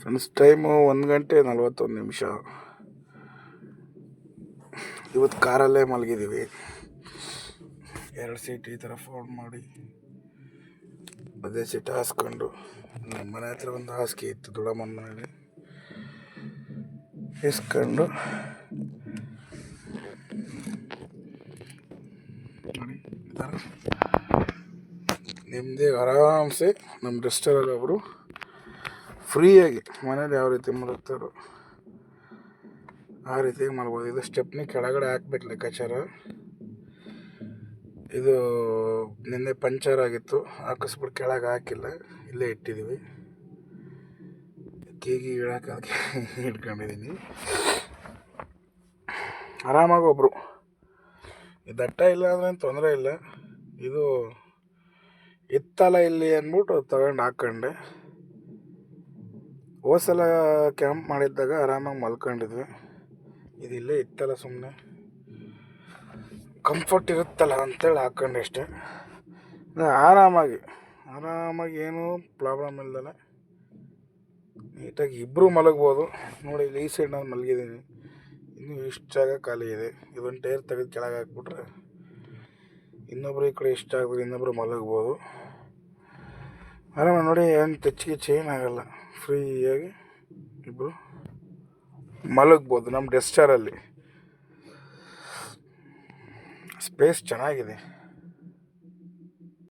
Friends, time 1:41. ಇವತ್ತು ಕಾರಲ್ಲೇ ಮಲಗಿದ್ದೀವಿ. 2 seat ಈ ಥರ ಫೋಲ್ಡ್ ಮಾಡಿ ಅದೇ ಸೀಟ್ ಹಾಸ್ಕೊಂಡು, ನಮ್ಮ ಮನೆ ಹತ್ರ ಒಂದು ಹಾಸಿಗೆ ಇತ್ತು ದೊಡ್ಡಮ್ಮನ ಮನೇಲಿ, ಇಸ್ಕೊಂಡು ನೋಡಿ ಈ ಥರ ನಿಮ್ಮದೇ ಆರಾಮ್ಸೆ ನಮ್ಮ ರೆಸ್ಟೋರೆಂಟ್ ಒಬ್ಬರು ಫ್ರೀಯಾಗಿ ಮನೇಲಿ ಯಾವ ರೀತಿ ಮಲಗ್ತಾರೋ ಆ ರೀತಿಯಾಗಿ ಮಲ್ಬೋದು. ಇದು ಸ್ಟೆಪ್ನಿ ಕೆಳಗಡೆ ಹಾಕ್ಬೇಕು ಲೆಕ್ಕಾಚಾರ. ಇದು ನಿನ್ನೆ ಪಂಚರ್ ಆಗಿತ್ತು, ಹಾಕಿಸ್ಬಿಟ್ಟು ಕೆಳಗೆ ಹಾಕಿಲ್ಲ, ಇಲ್ಲೇ ಇಟ್ಟಿದ್ದೀವಿ. ಕೇಗಿ ಇಡೋಕೆ ಇಟ್ಕೊಂಡಿದ್ದೀನಿ. ಆರಾಮಾಗಿ ಒಬ್ಬರು ದಟ್ಟ ಇಲ್ಲ ಅಂದ್ರೆ ತೊಂದರೆ ಇಲ್ಲ. ಇದು ಇತ್ತಲ್ಲ ಇಲ್ಲಿ ಅಂದ್ಬಿಟ್ಟು ತಗೊಂಡು ಹಾಕ್ಕೊಂಡೆ. ಹೋದ್ಸಲ ಕ್ಯಾಂಪ್ ಮಾಡಿದ್ದಾಗ ಆರಾಮಾಗಿ ಮಲ್ಕೊಂಡಿದ್ವಿ. ಇದು ಇಲ್ಲೇ ಇತ್ತಲ್ಲ, ಸುಮ್ಮನೆ ಕಂಫರ್ಟ್ ಇರುತ್ತಲ್ಲ ಅಂತೇಳಿ ಹಾಕ್ಕೊಂಡೆ ಅಷ್ಟೇ. ಆರಾಮಾಗಿ ಏನೂ ಪ್ರಾಬ್ಲಮ್ ಇಲ್ದಲೆ ನೀಟಾಗಿ ಇಬ್ಬರು ಮಲಗ್ಬೋದು. ನೋಡಿ, ಇಲ್ಲಿ ಈ ಸೈಡ್ ನಾನು ಮಲಗಿದ್ದೀನಿ, ಇನ್ನೂ ಇಷ್ಟು ಜಾಗ ಖಾಲಿ ಇದೆ. ಇದೊಂದು ಟೈರ್ ತೆಗೆದು ಕೆಳಗೆ ಹಾಕ್ಬಿಟ್ರೆ ಇನ್ನೊಬ್ರು ಈ ಕಡೆ ಇಷ್ಟ ಆಗಿದ್ರೆ ಇನ್ನೊಬ್ರು ಮಲಗ್ಬೋದು ಆರಾಮ. ನೋಡಿ, ಏನು ತೆಚ್ಚಿಗೆ ಏನಾಗಲ್ಲ, ಫ್ರೀಯಾಗಿ ಇಬ್ಬರು ಮಲಗ್ಬೋದು. ನಮ್ಮ ಡೆಸ್ಟಾರಲ್ಲಿ ಸ್ಪೇಸ್ ಚೆನ್ನಾಗಿದೆ.